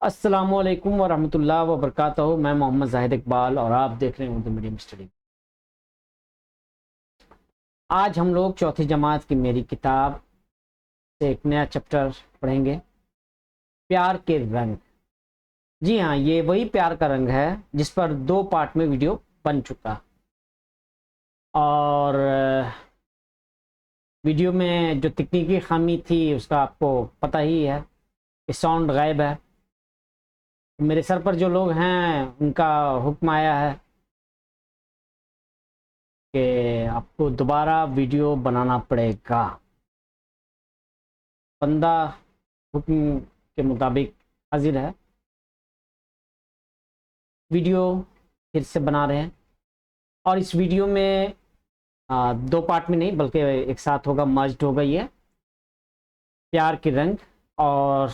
अस्सलामुअलैकुम वरहमतुल्लाह वबरकातुहू। मैं मोहम्मद जाहिद इकबाल और आप देख रहे हैं उर्दू मीडियम स्टडी। आज हम लोग चौथी जमात की मेरी किताब से एक नया चैप्टर पढ़ेंगे, प्यार के रंग। जी हाँ, ये वही प्यार का रंग है जिस पर 2 पार्ट में वीडियो बन चुका। और वीडियो में जो तकनीकी खामी थी उसका आपको पता ही है कि साउंड गायब है। मेरे सर पर जो लोग हैं उनका हुक्म आया है कि आपको दोबारा वीडियो बनाना पड़ेगा। बंदा हुक्म के मुताबिक हाजिर है, वीडियो फिर से बना रहे हैं। और इस वीडियो में 2 पार्ट में नहीं बल्कि एक साथ होगा, मर्ज्ड होगा ये प्यार के रंग। और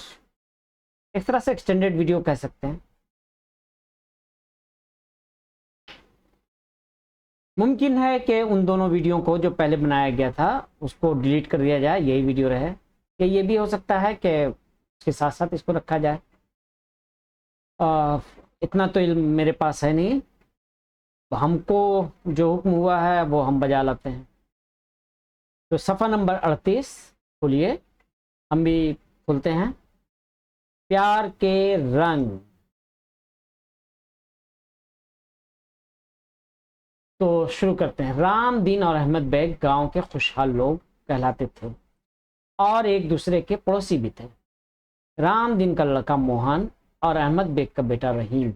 एक तरह से एक्सटेंडेड वीडियो कह सकते हैं। मुमकिन है कि उन दोनों वीडियो को जो पहले बनाया गया था उसको डिलीट कर दिया जाए, यही वीडियो रहे। कि ये भी हो सकता है कि उसके साथ साथ इसको रखा जाए। इतना तो इल्म मेरे पास है नहीं, हमको जो हुक्म हुआ है वो हम बजा लाते हैं। तो सफ़ा नंबर 38 खोलिए, हम भी खोलते हैं। प्यार के रंग। तो शुरू करते हैं। राम, दीन और अहमद बेग गांव के खुशहाल लोग कहलाते थे और एक दूसरे के पड़ोसी भी थे। राम दीन का लड़का मोहन और अहमद बेग का बेटा रहीम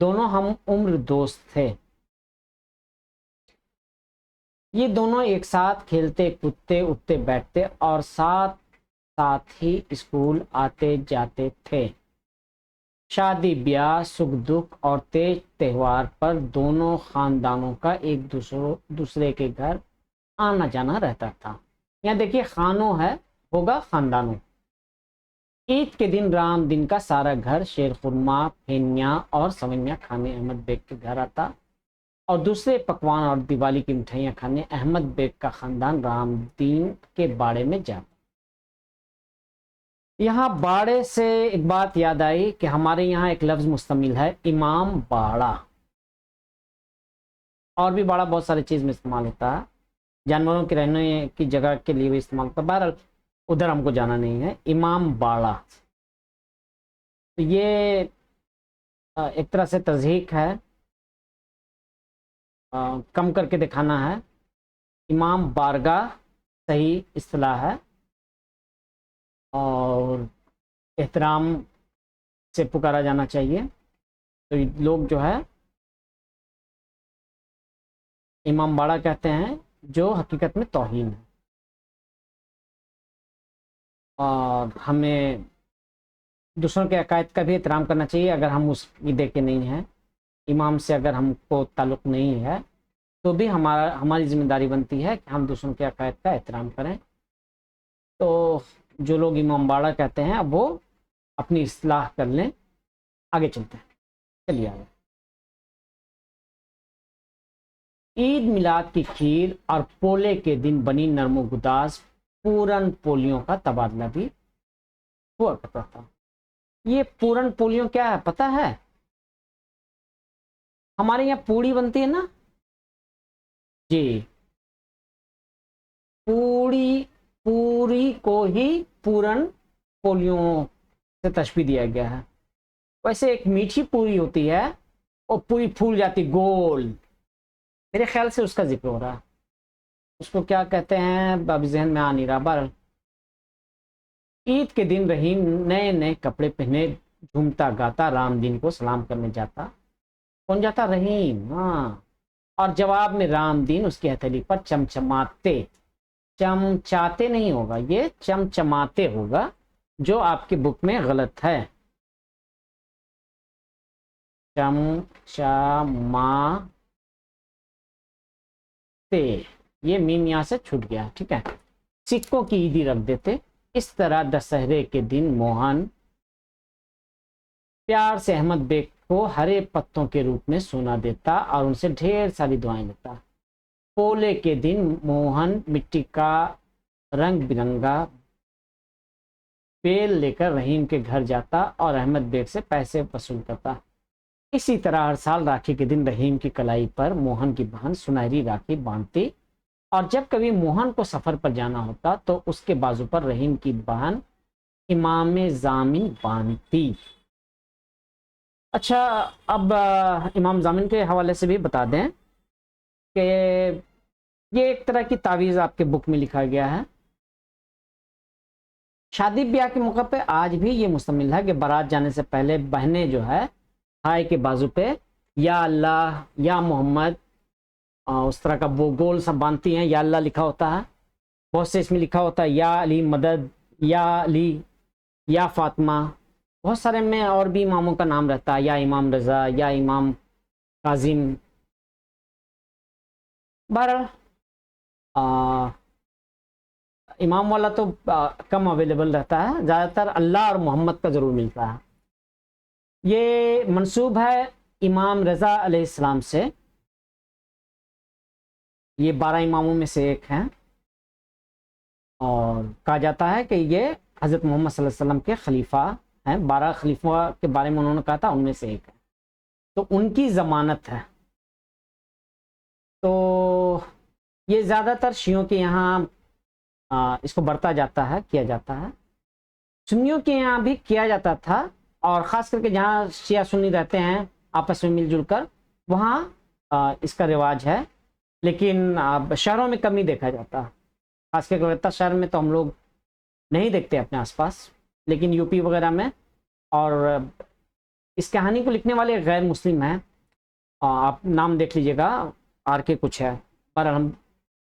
दोनों हम उम्र दोस्त थे। ये दोनों एक साथ खेलते कूदते उठते बैठते और साथ साथ ही स्कूल आते जाते थे। शादी ब्याह, सुख दुख और तेज त्योहार पर दोनों खानदानों का एक दूसरे के घर आना जाना रहता था। यहाँ देखिए, खानों है, होगा खानदानों। ईद के दिन राम दिन का सारा घर शेर खुरमा, फेनिया और सवैया खाने अहमद बेग के घर आता और दूसरे पकवान और दिवाली की मिठाइयाँ खाने अहमद बेग का खानदान रामदीन के बाड़े में जाता। यहाँ बाड़े से एक बात याद आई कि हमारे यहाँ एक लफ्ज मुस्तमिल है, इमाम बाड़ा। और भी बाड़ा बहुत सारी चीज में इस्तेमाल होता है, जानवरों के रहने की जगह के लिए भी इस्तेमाल होता है। बहरहाल उधर हमको जाना नहीं है। इमाम बाड़ा, तो ये एक तरह से तज़हीक है, कम करके दिखाना है। इमाम बारगाह सही इस्तिलाह है और एहतराम से पुकारा जाना चाहिए। तो लोग जो है इमाम बाड़ा कहते हैं, जो हकीकत में तौहीन है। और हमें दूसरों के अकायद का भी एहतराम करना चाहिए। अगर हम उस ईदे के नहीं हैं, इमाम से अगर हमको ताल्लुक़ नहीं है, तो भी हमारी जिम्मेदारी बनती है कि हम दूसरों के अकायद का एहतराम करें। तो जो लोग इमाम बाड़ा कहते हैं अब वो अपनी इस्लाह कर लें। आगे चलते हैं, चलिए आगे। ईद मिलाद की खीर और पोले के दिन बनी नरमोगुदाज पूरन पोलियों का तबादला भी हुआ करता था। ये पूरन पोलियों क्या है पता है? हमारे यहाँ पूड़ी बनती है ना जी, पूरी पूरी को ही पूरन पोलियों से तशबीह दिया गया है। वैसे एक मीठी पूरी होती है, और पूरी फूल जाती गोल, मेरे ख्याल से उसका जिक्र हो रहा है। उसको क्या कहते हैं अभी जहन में आ नहीं रहा। बहरहाल ईद के दिन रहीम नए नए कपड़े पहने झूमता गाता रामदीन को सलाम करने जाता। कौन जाता? रहीम, हाँ। और जवाब में रामदीन उसकी हथेली पर चमचमाते, चमचाते नहीं होगा, ये चमचमाते होगा, जो आपकी बुक में गलत है। चमचमाते, ये मीम यहाँ से छूट गया, ठीक है। सिक्कों की ईदी रख देते। इस तरह दशहरे के दिन मोहन प्यार से अहमद बेग को हरे पत्तों के रूप में सोना देता और उनसे ढेर सारी दुआएं लेता। पोले के दिन मोहन मिट्टी का रंग बिरंगा बेल लेकर रहीम के घर जाता और अहमद बेग से पैसे वसूल करता। इसी तरह हर साल राखी के दिन रहीम की कलाई पर मोहन की बहन सुनहरी राखी बांधती और जब कभी मोहन को सफर पर जाना होता तो उसके बाजू पर रहीम की बहन इमाम जामिन बांधती। अच्छा, अब इमाम जामिन के हवाले से भी बता दें कि ये एक तरह की तावीज़ आपके बुक में लिखा गया है। शादी ब्याह के मौके पे आज भी ये मुस्तमिल है कि बारात जाने से पहले बहनें जो है भाई के बाजू पे या अल्लाह या मोहम्मद उस तरह का वो गोल सब बांधती हैं। या अल्लाह लिखा होता है, बहुत से इसमें लिखा होता है या अली मदद, या अली, या फातिमा, बहुत सारे में और भी इमामों का नाम रहता है, या इमाम रज़ा, या इमाम काजिम। बहरहाल इमाम वाला तो कम अवेलेबल रहता है, ज़्यादातर अल्लाह और मोहम्मद का ज़रूर मिलता है। ये मंसूब है इमाम रज़ा अलैहिस्सलाम से, ये 12 इमामों में से एक हैं और कहा जाता है कि ये हज़रत मोहम्मद सल्लल्लाहु अलैहि वसल्लम के खलीफा हैं। 12 खलीफा के बारे में उन्होंने कहा था, उनमें से एक है, तो उनकी ज़मानत है। तो ये ज़्यादातर शियों के यहाँ इसको बरता जाता है, किया जाता है। सुन्नियों के यहाँ भी किया जाता था और ख़ास करके जहाँ शिया सुन्नी रहते हैं आपस में मिलजुल कर, वहाँ इसका रिवाज है। लेकिन शहरों में कम ही देखा जाता है, खास करके कलकत्ता शहर में तो हम लोग नहीं देखते अपने आसपास, लेकिन यूपी वगैरह में। और इस कहानी को लिखने वाले गैर मुस्लिम हैं, आप नाम देख लीजिएगा, आर के कुछ है, पर हम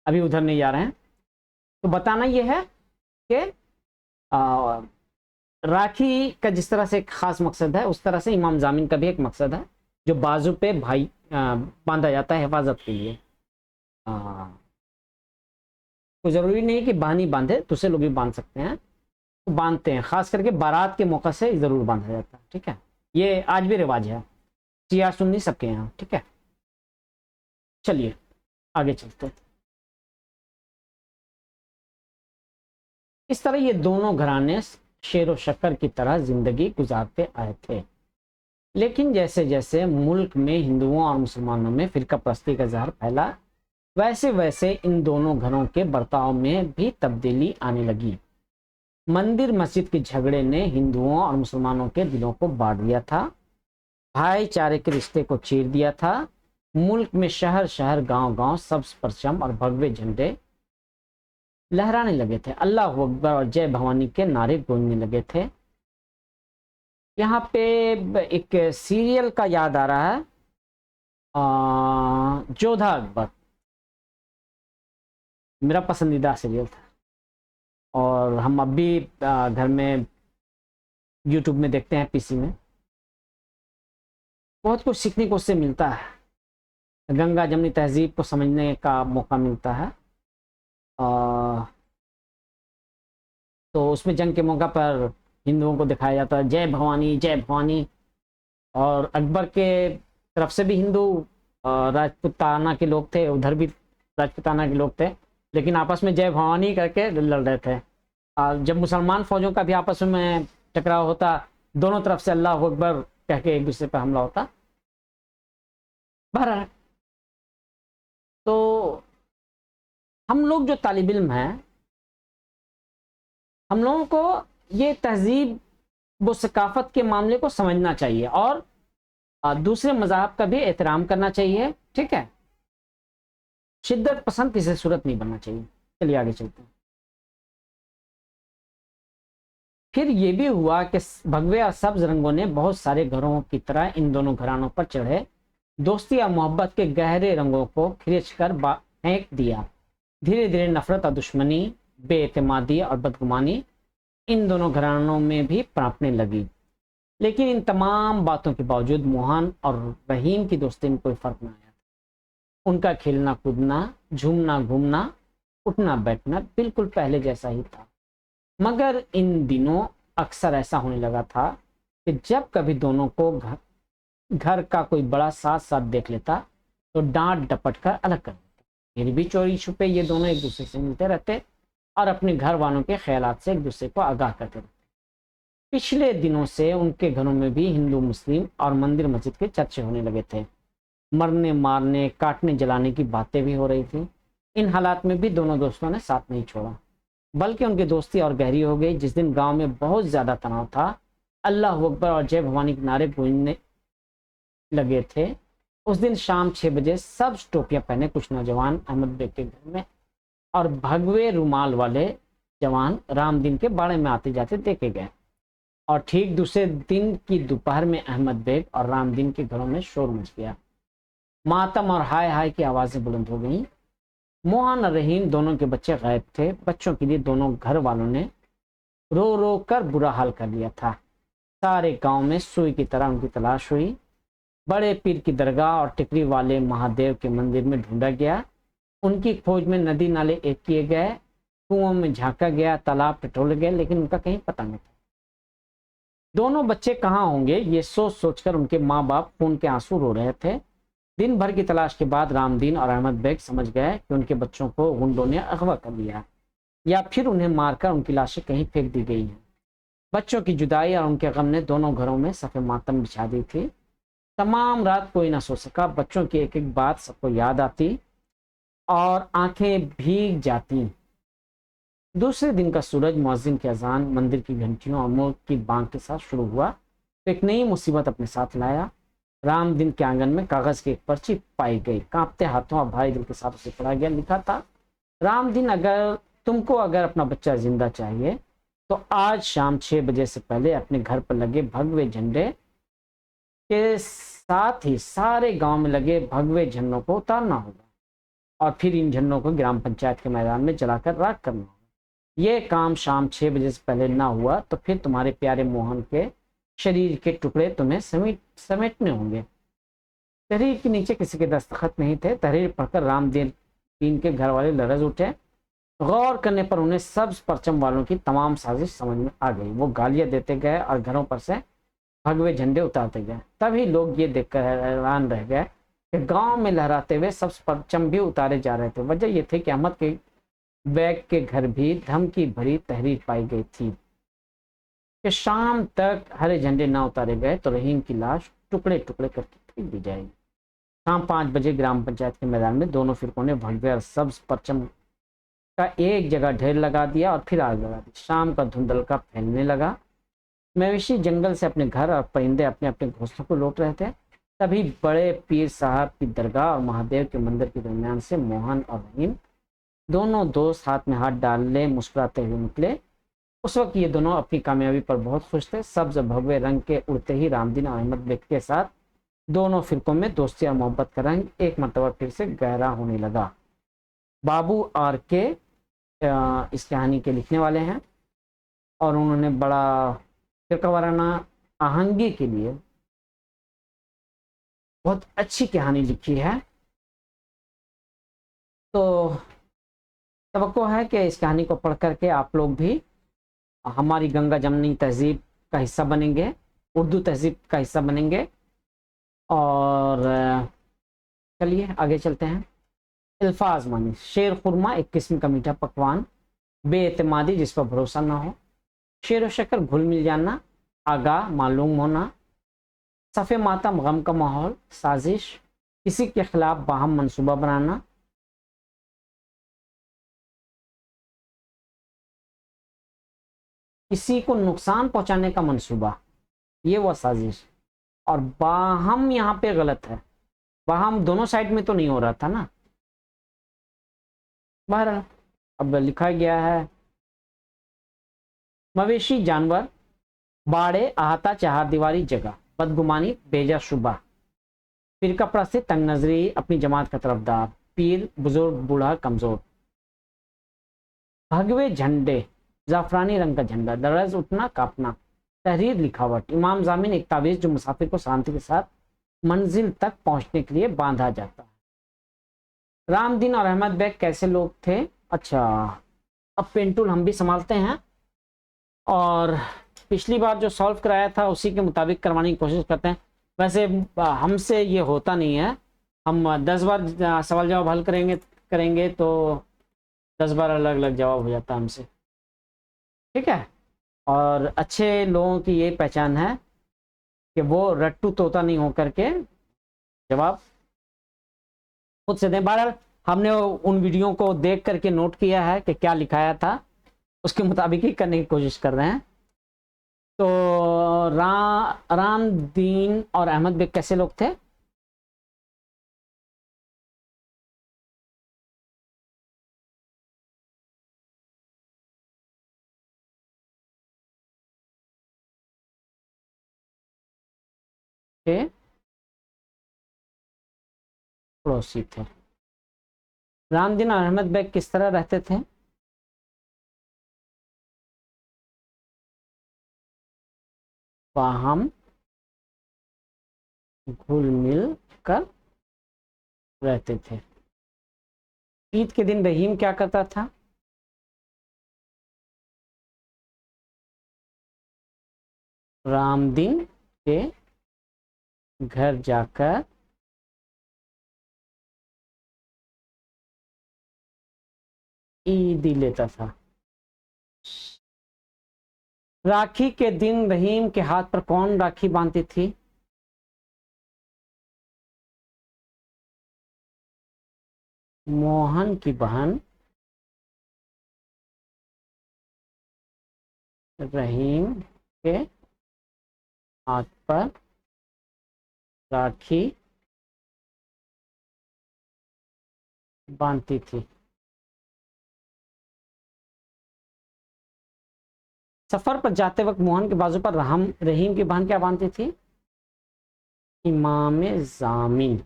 अभी उधर नहीं जा रहे हैं। तो बताना ये है कि राखी का जिस तरह से एक ख़ास मकसद है, उस तरह से इमाम जामिन का भी एक मकसद है, जो बाजू पे भाई बांधा जाता है हिफाजत के लिए। तो ज़रूरी नहीं कि बहन ही बांधे, दूसरे लोग भी बांध सकते हैं, तो बांधते हैं। ख़ास करके बारात के मौके से ज़रूर बांधा जाता है, ठीक है। ये आज भी रिवाज है, शिया सुन्नी सबके यहाँ, ठीक है। चलिए आगे चलते हैं। इस तरह ये दोनों घराने शेर व शक्कर की तरह जिंदगी गुजारते आए थे। लेकिन जैसे जैसे मुल्क में हिंदुओं और मुसलमानों में फिरका परस्ती का जहर फैला, वैसे वैसे इन दोनों घरों के बर्ताव में भी तब्दीली आने लगी। मंदिर मस्जिद के झगड़े ने हिंदुओं और मुसलमानों के दिलों को बांट दिया था, भाईचारे के रिश्ते को चीर दिया था। मुल्क में शहर शहर गांव गांव सब्ज परचम और भगवे झंडे लहराने लगे थे। अल्लाह अकबर और जय भवानी के नारे गूंजने लगे थे। यहाँ पे एक सीरियल का याद आ रहा है, जोधा अकबर, मेरा पसंदीदा सीरियल था और हम अब भी घर में यूट्यूब में देखते हैं, पीसी में। बहुत कुछ सीखने को उससे मिलता है, गंगा जमनी तहजीब को समझने का मौका मिलता है। तो उसमें जंग के मौका पर हिंदुओं को दिखाया जाता है जय भवानी जय भवानी, और अकबर के तरफ से भी हिंदू राजपूताना के लोग थे, उधर भी राजपूताना के लोग थे, लेकिन आपस में जय भवानी करके लड़ रहे थे। और जब मुसलमान फौजों का भी आपस में टकराव होता, दोनों तरफ से अल्लाह अकबर कह के एक दूसरे पर हमला होता। बहरहाल, तो हम लोग जो तालिब इल्म हैं, हम लोगों को ये तहजीब व सकाफत के मामले को समझना चाहिए और दूसरे मज़हब का भी एहतराम करना चाहिए, ठीक है। शिद्दत पसंद किसी सूरत नहीं बनना चाहिए। चलिए आगे चलते हैं। फिर ये भी हुआ कि भगवे और सब्ज रंगों ने बहुत सारे घरों की तरह इन दोनों घरानों पर चढ़े दोस्ती या मोहब्बत के गहरे रंगों को खिंच कर फेंक दिया। धीरे धीरे नफरत और दुश्मनी, बेएतमादी और बदगुमानी इन दोनों घरानों में भी पनपने लगी। लेकिन इन तमाम बातों के बावजूद मोहन और रहीम की दोस्ती में कोई फर्क न आया। उनका खेलना कूदना, झूमना घूमना, उठना बैठना बिल्कुल पहले जैसा ही था। मगर इन दिनों अक्सर ऐसा होने लगा था कि जब कभी दोनों को घर का कोई बड़ा साथ साथ देख लेता तो डांट डपट कर अलग कर देता। फिर भी चोरी छुपे ये दोनों एक दूसरे से मिलते रहते और अपने घर वालों के ख्यालात से एक दूसरे को आगाह करते रहते। पिछले दिनों से उनके घरों में भी हिंदू मुस्लिम और मंदिर मस्जिद के चर्चे होने लगे थे। मरने मारने काटने जलाने की बातें भी हो रही थी। इन हालात में भी दोनों दोस्तों ने साथ नहीं छोड़ा, बल्कि उनकी दोस्ती और गहरी हो गई। जिस दिन गांव में बहुत ज्यादा तनाव था, अल्लाह अकबर और जय भवानी के नारे गूंजने लगे थे, उस दिन शाम 6 बजे सब टोपियां पहने कुछ नौजवान अहमद बेग के घर में और भगवे रुमाल वाले जवान रामदीन के बाड़े में आते जाते देखे गए। और ठीक दूसरे दिन की दोपहर में अहमद बेग और रामदीन के घरों में शोर मच गया। मातम और हाय हाय की आवाजें बुलंद हो गईं। मोहन और रहीम दोनों के बच्चे गायब थे। बच्चों के लिए दोनों घर वालों ने रो रो कर बुरा हाल कर लिया था। सारे गांव में सुई की तरह उनकी तलाश हुई। बड़े पीर की दरगाह और टिकरी वाले महादेव के मंदिर में ढूंढा गया। उनकी खोज में नदी नाले एक किए गए, कुओं में झांका गया, तालाब टटोले गए, लेकिन उनका कहीं पता नहीं था। दोनों बच्चे कहाँ होंगे, ये सोच सोचकर उनके माँ बाप खून के आंसू रो रहे थे। दिन भर की तलाश के बाद रामदीन और अहमद बेग समझ गए कि उनके बच्चों को गुंडों ने अगवा कर लिया या फिर उन्हें मारकर उनकी लाशें कहीं फेंक दी गई हैं। बच्चों की जुदाई और उनके गम ने दोनों घरों में सफ़े मातम बिछा दी थी। तमाम रात कोई ना सो सका। बच्चों की एक एक बात सबको याद आती और आंखें भीग जाती। दूसरे दिन का सूरज, मुअज्जिन की अजान, मंदिर की घंटियों और मोर की बांग के साथ शुरू हुआ तो एक नई मुसीबत अपने साथ लाया। रामदीन के आंगन में कागज की एक पर्ची पाई गई। कांपते हाथों और भारी दिल के साथ उसे पढ़ा गया। लिखा था, रामदीन, अगर तुमको अपना बच्चा जिंदा चाहिए तो आज शाम 6 बजे से पहले अपने घर पर लगे भगवे झंडे के साथ ही सारे गांव में लगे भगवे झंडों को उतारना होगा और फिर इन झंडों को ग्राम पंचायत के मैदान में जलाकर राख करना होगा। ये काम शाम 6 बजे से पहले ना हुआ तो फिर तुम्हारे प्यारे मोहन के शरीर के टुकड़े तुम्हें समेटने होंगे। तहरीर के नीचे किसी के दस्तखत नहीं थे। तहरीर पढ़कर रामदीन के घर वाले लरज उठे। गौर करने पर उन्हें सब परचम वालों की तमाम साजिश समझ में आ गई। वो गालियां देते गए और घरों पर से भगवे झंडे उतारते गए। तभी लोग ये देखकर हैरान रह गए कि गांव में लहराते हुए सब परचम भी उतारे जा रहे थे। वजह यह थी कि अहमद के बैग के घर भी धमकी भरी तहरीर पाई गई थी कि शाम तक हरे झंडे ना उतारे गए तो रहीम की लाश टुकड़े टुकड़े करके फेंक दी जाएगी। शाम 5 बजे ग्राम पंचायत के मैदान में दोनों फिरकों ने भगवे और सब्ज परचम का एक जगह ढेर लगा दिया और फिर आग लगा दी। शाम का धुंधलका फैलने लगा। मवेशी जंगल से अपने घर और परिंदे अपने अपने घोंसलों को लौट रहे थे। तभी बड़े पीर साहब की दरगाह और महादेव के मंदिर के दरमियान से मोहन और रहीम दोनों दोस्त हाथ में हाथ डाले मुस्कुराते हुए निकले। उस वक्त ये दोनों अपनी कामयाबी पर बहुत खुश थे। सब्ज भगवे रंग के उड़ते ही रामदीन और अहमद बेग के साथ दोनों फिरकों में दोस्ती और मोहब्बत का रंग एक मरतबा फिर से गहरा होने लगा। बाबू आर के इस कहानी के लिखने वाले हैं और उन्होंने बड़ा फिरका वाराना आहंगी के लिए बहुत अच्छी कहानी लिखी है। तो तवक्को है कि इस कहानी को पढ़ करके आप लोग भी हमारी गंगा जमनी तहजीब का हिस्सा बनेंगे, उर्दू तहजीब का हिस्सा बनेंगे। और चलिए आगे चलते हैं। अल्फाज मानी। शेर खुरमा एक किस्म का मीठा पकवान, बेएतमादी जिस पर भरोसा ना हो, शेर व शक्कर घुल मिल जाना, आगाह मालूम होना, सफ़े मातम गम का माहौल, साजिश, किसी के खिलाफ बाहम मंसूबा बनाना, किसी को नुकसान पहुंचाने का मंसूबा, ये वो साजिश। और बाहम यहाँ पे गलत है, बाहम दोनों साइड में तो नहीं हो रहा था ना। बहरहाल अब लिखा गया है, मवेशी जानवर, बाड़े अहाता चार दीवारी जगह, बदगुमानी बेजा शुबा, फिरका परस्ती तंग नजरी अपनी जमात का तरफदार, पीर बुजुर्ग बूढ़ा कमजोर, भगवे झंडे जाफरानी रंग का झंडा, दरज उठना कापना, तहरीर लिखावट, इमाम जामिन एक तावीज़ जो मुसाफिर को शांति के साथ मंजिल तक पहुंचने के लिए बांधा जाता है। रामदीन और अहमद बेग कैसे लोग थे? अच्छा, अब पेन टूल हम भी संभालते हैं और पिछली बार जो सॉल्व कराया था उसी के मुताबिक करवाने की कोशिश करते हैं। वैसे हमसे ये होता नहीं है, हम 10 बार सवाल जवाब हल करेंगे तो 10 बार अलग अलग जवाब हो जाता है हमसे, ठीक है। और अच्छे लोगों की ये पहचान है कि वो रट्टू तोता नहीं होकर के जवाब खुद से दें। बहरहाल हमने उन वीडियो को देख करके नोट किया है कि क्या लिखाया था, उसके मुताबिक ही करने की कोशिश कर रहे हैं। तो राम दीन और अहमद बेग कैसे लोग थे? के पड़ोसी थे। रामदीन और अहमद बेग किस तरह रहते थे? बाहम घुल मिल कर रहते थे। ईद के दिन रहीम क्या करता था? रामदीन के घर जाकर ईदी लेता था। राखी के दिन रहीम के हाथ पर कौन राखी बांधती थी? मोहन की बहन रहीम के हाथ पर राखी बांधती थी। सफर पर जाते वक्त मोहन के बाजू पर रहीम की बहन क्या बांधती थी? इमाम जामिन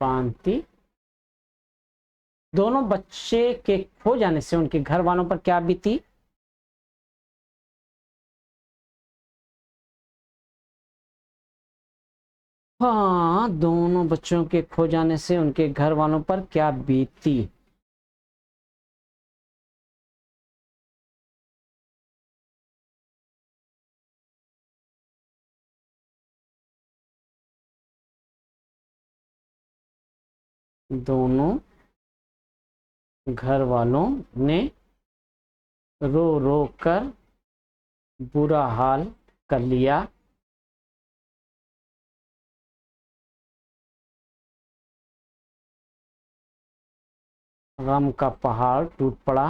बांधती। दोनों बच्चे के खो जाने से उनके घर वालों पर क्या बीती? हाँ, दोनों बच्चों के खो जाने से उनके घर वालों पर क्या बीती? दोनों घर वालों ने रो रो कर बुरा हाल कर लिया। गम का पहाड़ टूट पड़ा।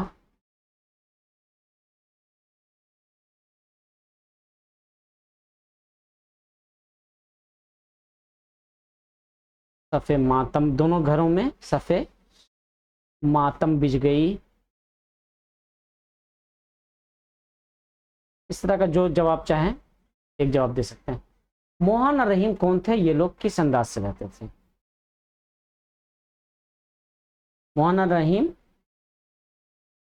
सफ़े मातम, दोनों घरों में सफ़े मातम बिछ गई। इस तरह का जो जवाब चाहें एक जवाब दे सकते हैं। मोहन और रहीम कौन थे? ये लोग किस अंदाज से रहते थे? मोहन और रहीम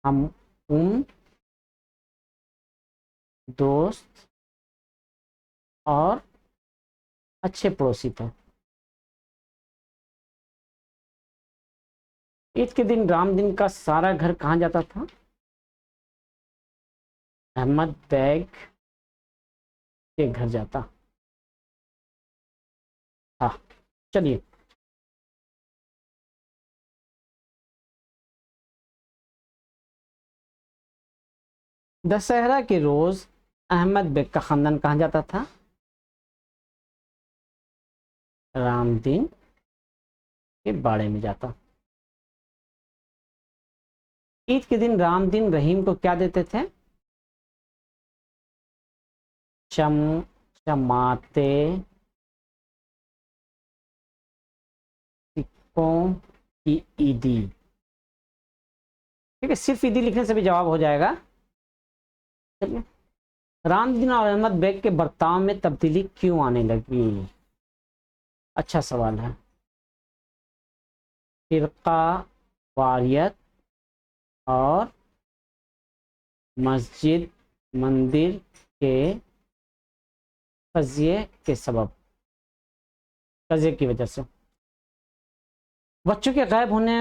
हम उन दोस्त और अच्छे पड़ोसी थे। ईद के दिन रामदीन का सारा घर कहाँ जाता था? अहमद बैग के घर जाता। हाँ, चलिए। दशहरा के रोज अहमद बेग का खानदान कहाँ जाता था? रामदीन के बाड़े में जाता। ईद के दिन रामदीन रहीम को क्या देते थे? चमाते, सिक्कों की ईदी। ठीक है, सिर्फ ईदी लिखने से भी जवाब हो जाएगा। चलिए, रामदीन और अहमद बेग के बर्ताव में तब्दीली क्यों आने लगी? अच्छा सवाल है। फिरका वारियत और मस्जिद मंदिर के कजिए के सबब, कजिए की वजह से। बच्चों के गायब होने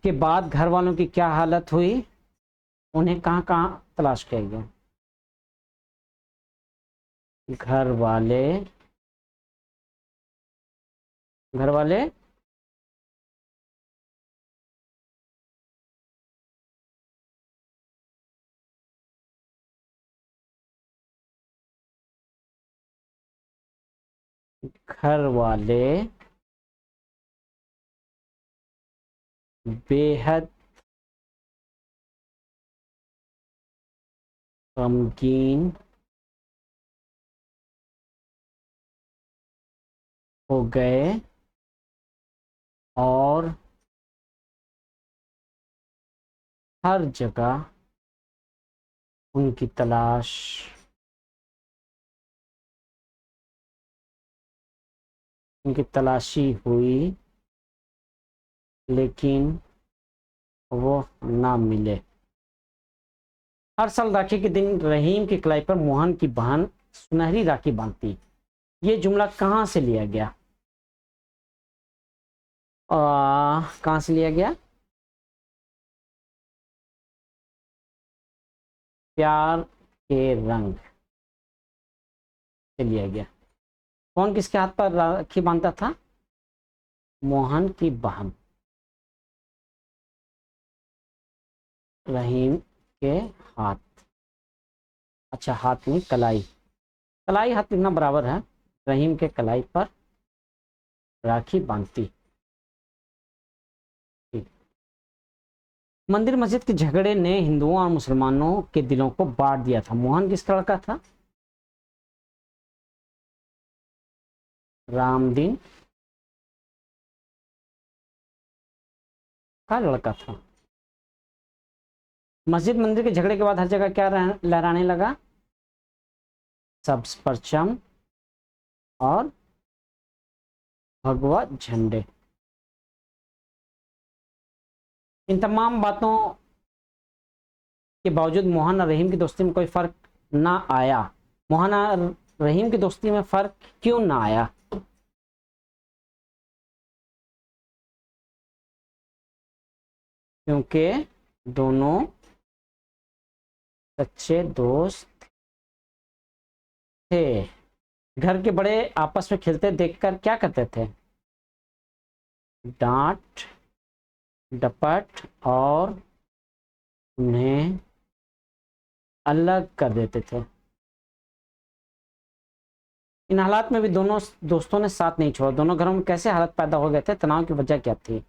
के बाद घर वालों की क्या हालत हुई? उन्हें कहाँ कहाँ तलाश किया गया? घर वाले घर वाले घर वाले बेहद गमगीन हो गए और हर जगह उनकी तलाशी हुई, लेकिन वो ना मिले। हर साल राखी के दिन रहीम की कलाई पर मोहन की बहन सुनहरी राखी बांधती। ये जुमला कहाँ से लिया गया? कहाँ से लिया गया? प्यार के रंग से लिया गया। कौन किसके हाथ पर राखी बांधता था? मोहन की बहन रहीम के हाथ। अच्छा, हाथ में कलाई, कलाई हाथ लिखना बराबर है। रहीम के कलाई पर राखी बांधती। मंदिर मस्जिद के झगड़े ने हिंदुओं और मुसलमानों के दिलों को बांट दिया था। मोहन किसका लड़का था? रामदीन का लड़का था। मस्जिद मंदिर के झगड़े के बाद हर जगह क्या लहराने लगा? सब्ज परचम और भगवा झंडे। इन तमाम बातों के बावजूद मोहन और रहीम की दोस्ती में कोई फर्क ना आया। मोहन और रहीम की दोस्ती में फर्क क्यों ना आया? क्योंकि दोनों सच्चे दोस्त थे। घर के बड़े आपस में खेलते देखकर क्या करते थे? डांट डपट और उन्हें अलग कर देते थे। इन हालात में भी दोनों दोस्तों ने साथ नहीं छोड़ा। दोनों घरों में कैसे हालत पैदा हो गए थे? तनाव की वजह क्या थी?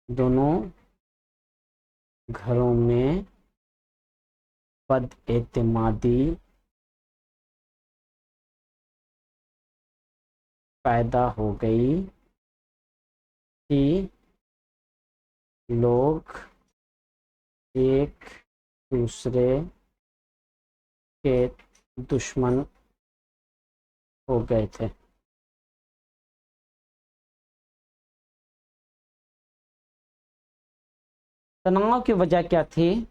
दोनों घरों में बदएतमादी पैदा हो गई कि लोग एक दूसरे के दुश्मन हो गए थे। तनाव की वजह क्या थी?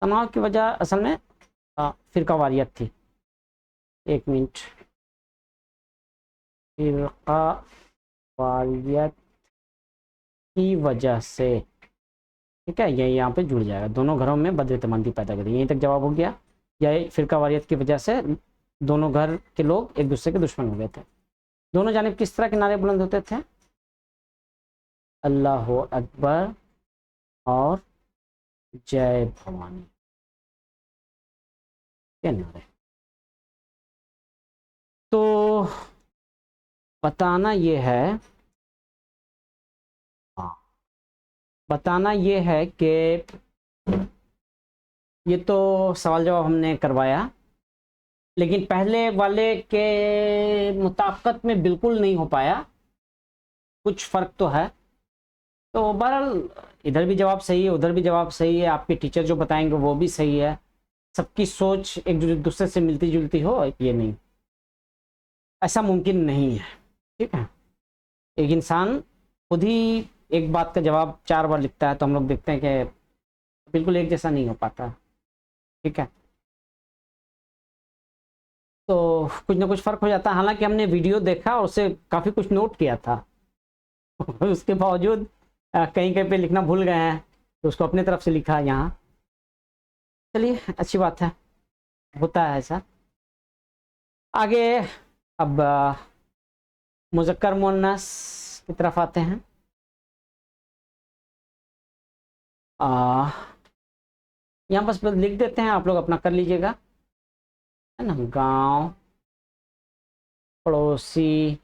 तनाव की वजह असल में फिरकावारियत थी। एक मिनट। फिरकावारियत की वजह से, ठीक है, ये यहाँ पे जुड़ जाएगा। दोनों घरों में बदएतमादी पैदा करी, यहीं तक जवाब हो गया। यह फिरकावारियत की वजह से दोनों घर के लोग एक दूसरे के दुश्मन हो गए थे। दोनों जानिब किस तरह के नारे बुलंद होते थे? अल्लाह अकबर और जय भवानी के नारे। तो बताना ये है, हाँ, बताना ये है कि ये तो सवाल जवाब हमने करवाया, लेकिन पहले वाले के मुताबिकत में बिल्कुल नहीं हो पाया। कुछ फर्क तो है। तो बहरहाल इधर भी जवाब सही है, उधर भी जवाब सही है। आपके टीचर जो बताएंगे वो भी सही है। सबकी सोच एक दूसरे से मिलती जुलती हो, ये नहीं, ऐसा मुमकिन नहीं है। ठीक है, एक इंसान खुद ही एक बात का जवाब 4 बार लिखता है, तो हम लोग देखते हैं कि बिल्कुल एक जैसा नहीं हो पाता। ठीक है, तो कुछ ना कुछ फर्क हो जाता है। हालांकि हमने वीडियो देखा और उससे काफ़ी कुछ नोट किया था उसके बावजूद कहीं कहीं पे लिखना भूल गए हैं, तो उसको अपने तरफ से लिखा यहाँ। चलिए, अच्छी बात है, होता है ऐसा। आगे अब मुज़क्कर मुअन्नस की तरफ आते हैं। यहाँ बस लिख देते हैं, आप लोग अपना कर लीजिएगा, है ना। गांव, पड़ोसी,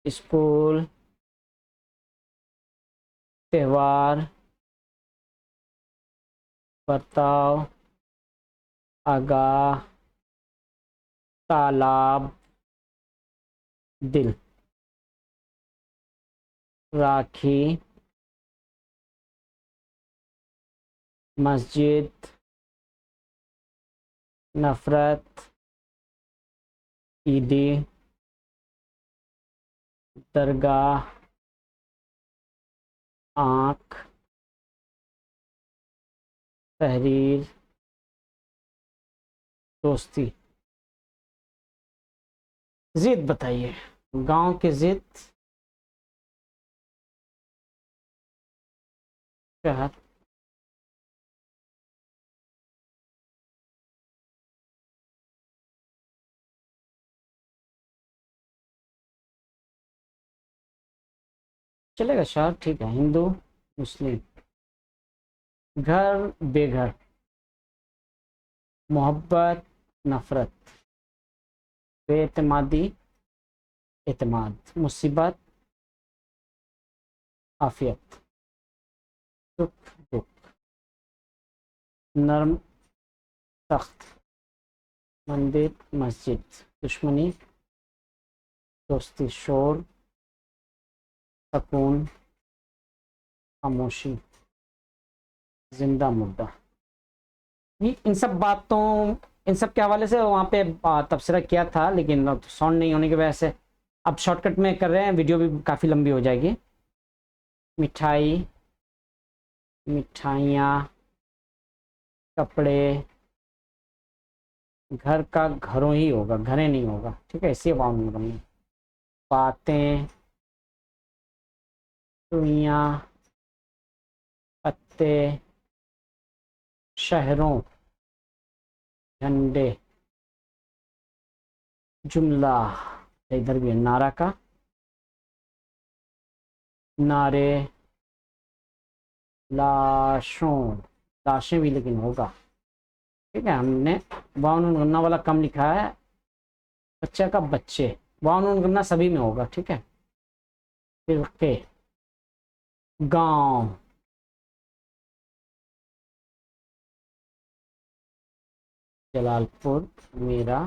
स्कूल, त्योहार, बर्ताव, आगाह, तालाब, दिल, राखी, मस्जिद, नफरत, ईदी, दरगाह, आँख, तहरीर, दोस्ती। जिद बताइए, गांव की जिद, शहर, चलेगा शहर, ठीक है। हिंदू, मुस्लिम, घर, बेघर, मोहब्बत, नफरत, बेएतमादी, एतमाद, मुसीबत, आफियत, सुख, दुख, नरम, सख्त, मंदिर, मस्जिद, दुश्मनी, दोस्ती, शोर, सकून, खामोशी, जिंदा मुर्दा। ये इन सब बातों, इन सब के हवाले से वहाँ पे तबसरा किया था, लेकिन साउंड नहीं होने की वजह से अब शॉर्टकट में कर रहे हैं, वीडियो भी काफ़ी लंबी हो जाएगी। मिठाई, मिठाइयाँ, कपड़े, घर का घरों ही होगा, घरे नहीं होगा, ठीक है, इसी वाउंड में करनी। बातें, सुइयाँ, पत्ते, शहरों, झंडे, जुमला, इधर भी है नारा का, नारे, लाशों, लाशें भी लेकिन होगा, ठीक है। हमने वाउन गन्ना वाला कम लिखा है, बच्चा का बच्चे, वाउन गन्ना सभी में होगा, ठीक है। फिरके, गांव, जलालपुर मेरा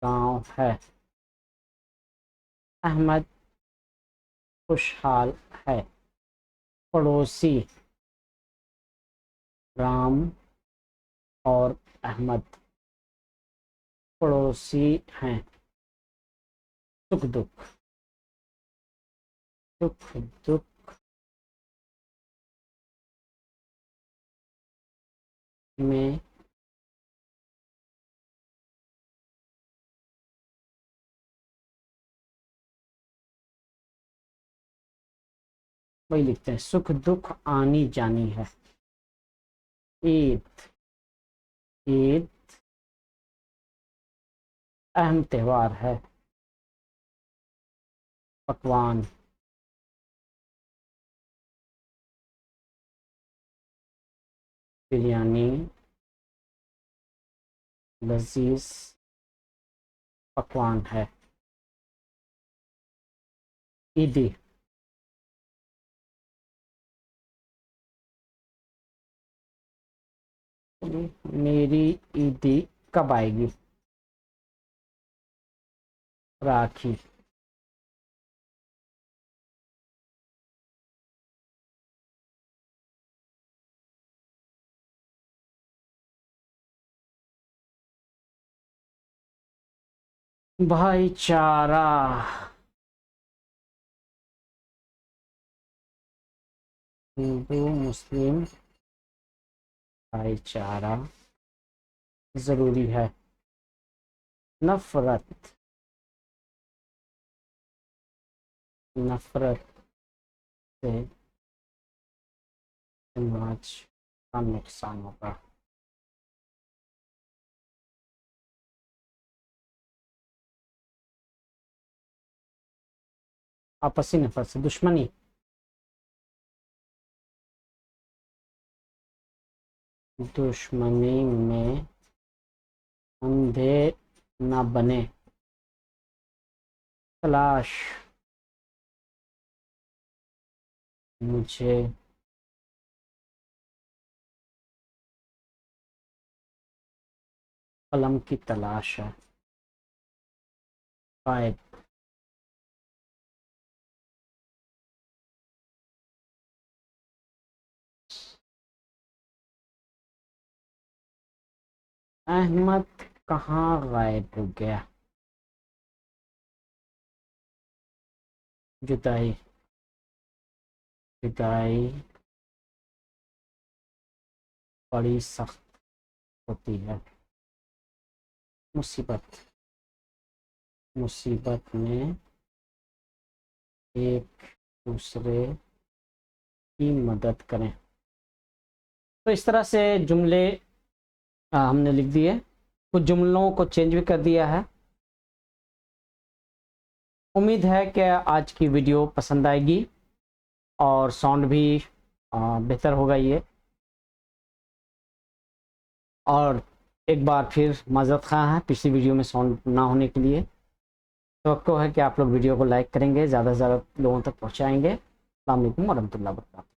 गांव है, अहमद खुशहाल है, पड़ोसी, राम और अहमद पड़ोसी हैं, सुख दुख, सुख दुख में वही लिखते हैं, सुख दुख आनी जानी है। ईद, ईद अहम त्योहार है, पकवान, बिरयानी, लजीज पकवान है। ईदी, मेरी ईदी कब आएगी, राखी, भाईचारा, हिंदू मुस्लिम भाईचारा जरूरी है। नफरत, नफरत से समाज का नुकसान होगा। आपसी नफरत से दुश्मनी, दुश्मनी में अंधे न बने, तलाश मुझे कलम की तलाश है। गायब, अहमद कहाँ गायब हो गया। जुदाई, जुदाई बड़ी सख्त होती है। मुसीबत, मुसीबत में एक दूसरे की मदद करें। तो इस तरह से जुमले हमने लिख दिए, कुछ जुमलों को चेंज भी कर दिया है। उम्मीद है कि आज की वीडियो पसंद आएगी और साउंड भी बेहतर होगा ये। और एक बार फिर माज़रत ख़्वाह है पिछली वीडियो में साउंड ना होने के लिए। तो है कि आप लोग वीडियो को लाइक करेंगे, ज़्यादा से ज़्यादा लोगों तक पहुँचाएँगे। अस्सलाम वालेकुम वरहमतुल्लाहि वबरकातुहू।